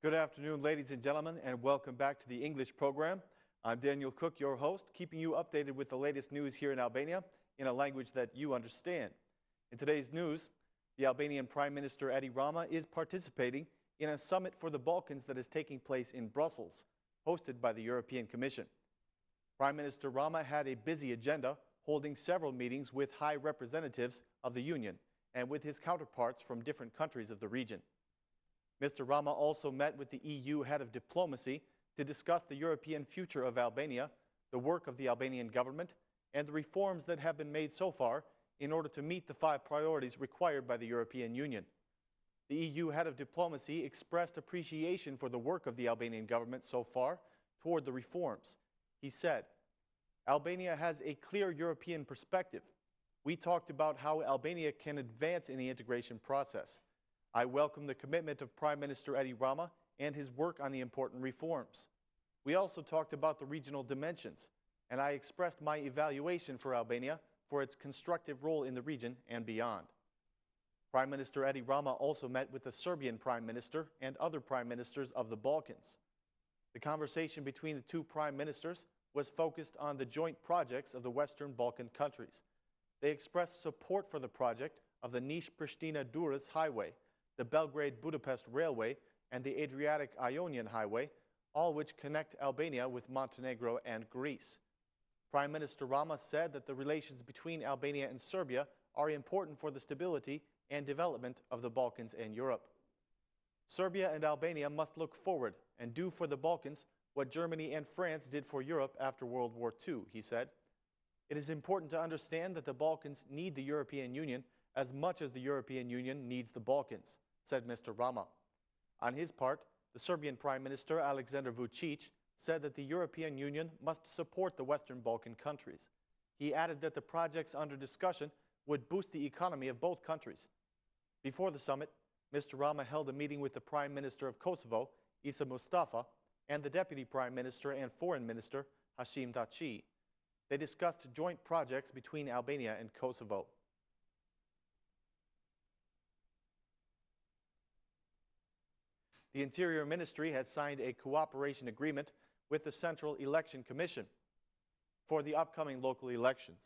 Good afternoon, ladies and gentlemen, and welcome back to the English program. I'm Daniel Cook, your host, keeping you updated with the latest news here in Albania in a language that you understand. In today's news, the Albanian Prime Minister Edi Rama is participating in a summit for the Balkans that is taking place in Brussels, hosted by the European Commission. Prime Minister Rama had a busy agenda, holding several meetings with high representatives of the Union and with his counterparts from different countries of the region. Mr. Rama also met with the EU head of diplomacy to discuss the European future of Albania, the work of the Albanian government, and the reforms that have been made so far in order to meet the 5 priorities required by the European Union. The EU head of diplomacy expressed appreciation for the work of the Albanian government so far toward the reforms. He said, "Albania has a clear European perspective. We talked about how Albania can advance in the integration process. I welcome the commitment of Prime Minister Edi Rama and his work on the important reforms. We also talked about the regional dimensions, and I expressed my evaluation for Albania for its constructive role in the region and beyond." Prime Minister Edi Rama also met with the Serbian Prime Minister and other Prime Ministers of the Balkans. The conversation between the two Prime Ministers was focused on the joint projects of the Western Balkan countries. They expressed support for the project of the Niš-Prishtina-Durrës Highway, the Belgrade-Budapest Railway, and the Adriatic-Ionian Highway, all which connect Albania with Montenegro and Greece. Prime Minister Rama said that the relations between Albania and Serbia are important for the stability and development of the Balkans and Europe. Serbia and Albania must look forward and do for the Balkans what Germany and France did for Europe after World War II, he said. It is important to understand that the Balkans need the European Union as much as the European Union needs the Balkans, said Mr. Rama. On his part, the Serbian Prime Minister Aleksandar Vučić said that the European Union must support the Western Balkan countries. He added that the projects under discussion would boost the economy of both countries. Before the summit, Mr. Rama held a meeting with the Prime Minister of Kosovo, Isa Mustafa, and the Deputy Prime Minister and Foreign Minister, Hidaaci. They discussed joint projects between Albania and Kosovo. The Interior Ministry has signed a cooperation agreement with the Central Election Commission for the upcoming local elections.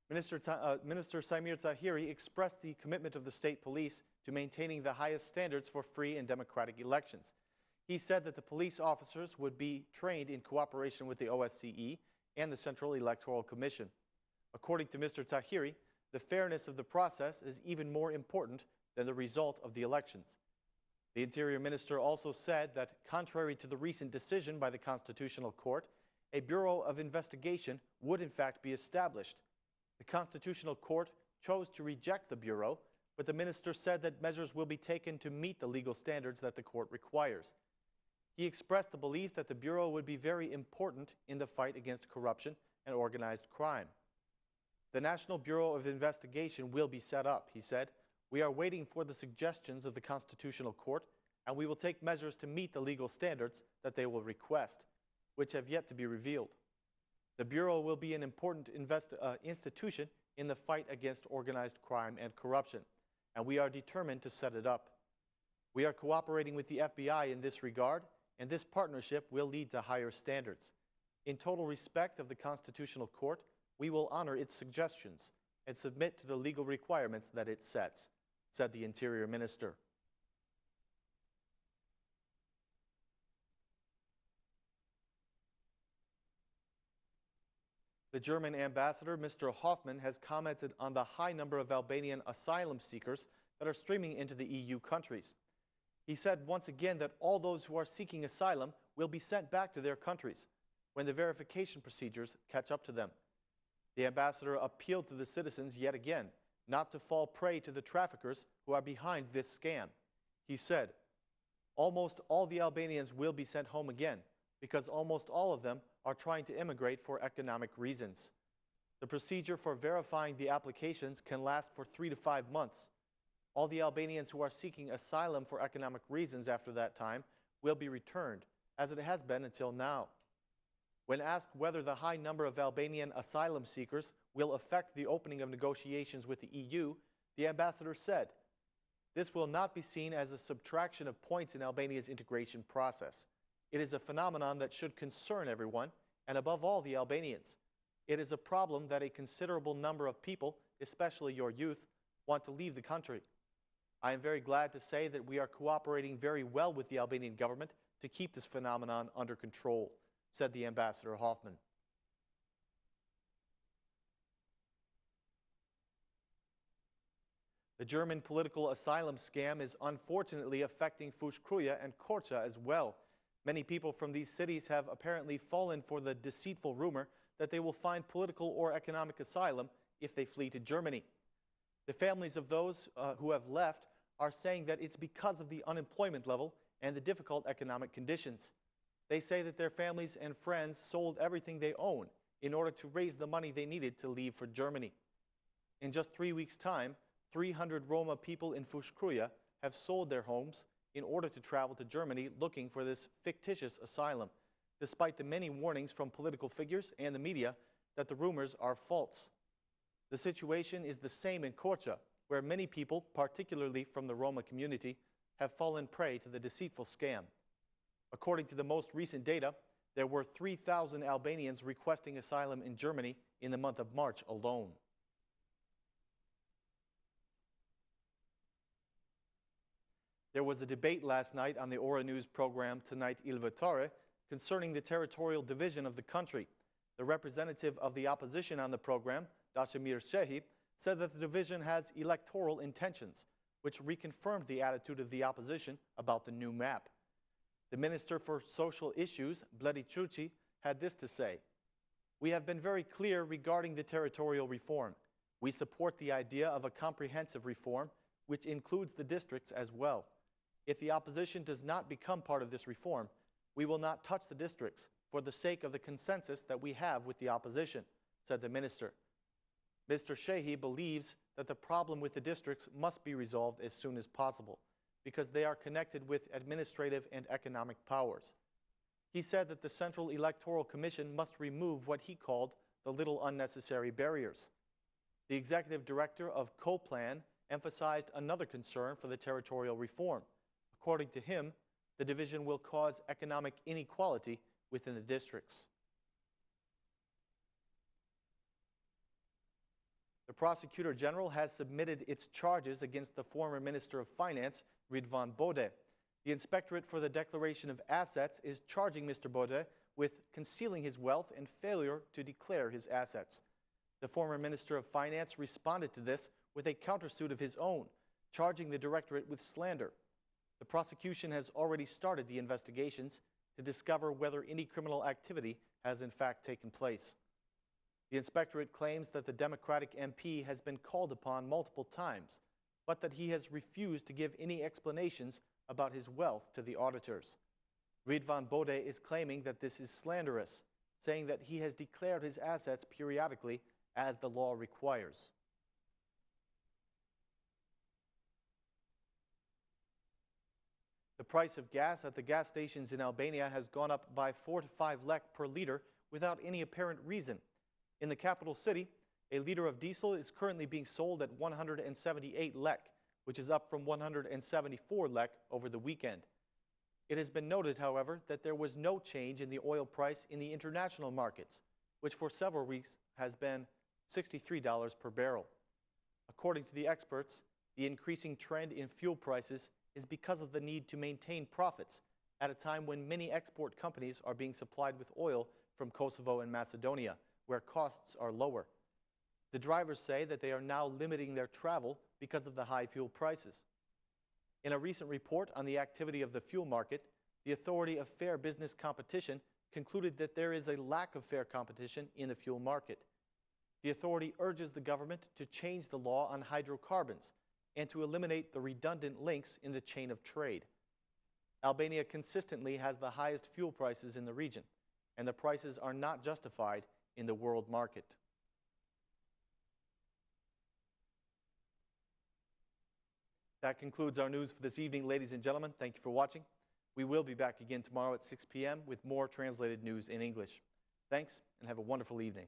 Minister Samir Tahiri expressed the commitment of the state police to maintaining the highest standards for free and democratic elections. He said that the police officers would be trained in cooperation with the OSCE and the Central Electoral Commission. According to Mr. Tahiri, the fairness of the process is even more important than the result of the elections. The Interior Minister also said that, contrary to the recent decision by the Constitutional Court, a Bureau of Investigation would in fact be established. The Constitutional Court chose to reject the Bureau, but the Minister said that measures will be taken to meet the legal standards that the Court requires. He expressed the belief that the Bureau would be very important in the fight against corruption and organized crime. The National Bureau of Investigation will be set up, he said. We are waiting for the suggestions of the Constitutional Court, and we will take measures to meet the legal standards that they will request, which have yet to be revealed. The Bureau will be an important institution in the fight against organized crime and corruption, and we are determined to set it up. We are cooperating with the FBI in this regard, and this partnership will lead to higher standards. In total respect of the Constitutional Court, we will honor its suggestions and submit to the legal requirements that it sets, said the Interior Minister. The German ambassador, Mr. Hoffman, has commented on the high number of Albanian asylum seekers that are streaming into the EU countries. He said once again that all those who are seeking asylum will be sent back to their countries when the verification procedures catch up to them. The ambassador appealed to the citizens yet again not to fall prey to the traffickers who are behind this scam. He said, "Almost all the Albanians will be sent home again because almost all of them are trying to immigrate for economic reasons. The procedure for verifying the applications can last for 3 to 5 months. All the Albanians who are seeking asylum for economic reasons after that time will be returned, as it has been until now." When asked whether the high number of Albanian asylum seekers will affect the opening of negotiations with the EU, the ambassador said, This will not be seen as a subtraction of points in Albania's integration process. It is a phenomenon that should concern everyone, and above all the Albanians. It is a problem that a considerable number of people, especially your youth, want to leave the country. I am very glad to say that we are cooperating very well with the Albanian government to keep this phenomenon under control, said the Ambassador Hoffman. The German political asylum scam is unfortunately affecting Fushe Kruja and Korça as well. Many people from these cities have apparently fallen for the deceitful rumor that they will find political or economic asylum if they flee to Germany. The families of those who have left are saying that it's because of the unemployment level and the difficult economic conditions. They say that their families and friends sold everything they own in order to raise the money they needed to leave for Germany. In just 3 weeks' time, 300 Roma people in Fushe Kruja have sold their homes in order to travel to Germany looking for this fictitious asylum, despite the many warnings from political figures and the media that the rumors are false. The situation is the same in Korça, where many people, particularly from the Roma community, have fallen prey to the deceitful scam. According to the most recent data, there were 3,000 Albanians requesting asylum in Germany in the month of March alone. There was a debate last night on the Ora News program Tonight Il Votare concerning the territorial division of the country. The representative of the opposition on the program, Dashimir Shehi, said that the division has electoral intentions, which reconfirmed the attitude of the opposition about the new map. The Minister for Social Issues, Bledi Çurçi, had this to say: "We have been very clear regarding the territorial reform. We support the idea of a comprehensive reform, which includes the districts as well. If the opposition does not become part of this reform, we will not touch the districts for the sake of the consensus that we have with the opposition," said the minister. Mr. Shehi believes that the problem with the districts must be resolved as soon as possible because they are connected with administrative and economic powers. He said that the Central Electoral Commission must remove what he called the little unnecessary barriers. The executive director of CoPlan emphasized another concern for the territorial reform. According to him, the division will cause economic inequality within the districts. The Prosecutor General has submitted its charges against the former Minister of Finance, Ridvan Bode. The Inspectorate for the Declaration of Assets is charging Mr. Bode with concealing his wealth and failure to declare his assets. The former Minister of Finance responded to this with a countersuit of his own, charging the Directorate with slander. The prosecution has already started the investigations to discover whether any criminal activity has in fact taken place. The inspectorate claims that the Democratic MP has been called upon multiple times, but that he has refused to give any explanations about his wealth to the auditors. Ridvan Bode is claiming that this is slanderous, saying that he has declared his assets periodically as the law requires. The price of gas at the gas stations in Albania has gone up by 4 to 5 lek per liter without any apparent reason. In the capital city, a liter of diesel is currently being sold at 178 lek, which is up from 174 lek over the weekend. It has been noted, however, that there was no change in the oil price in the international markets, which for several weeks has been $63 per barrel. According to the experts, the increasing trend in fuel prices is because of the need to maintain profits at a time when many export companies are being supplied with oil from Kosovo and Macedonia, where costs are lower. The drivers say that they are now limiting their travel because of the high fuel prices. In a recent report on the activity of the fuel market, the Authority of Fair Business Competition concluded that there is a lack of fair competition in the fuel market. The authority urges the government to change the law on hydrocarbons and to eliminate the redundant links in the chain of trade. Albania consistently has the highest fuel prices in the region, and the prices are not justified in the world market. That concludes our news for this evening, ladies and gentlemen. Thank you for watching. We will be back again tomorrow at 6 p.m. with more translated news in English. Thanks, and have a wonderful evening.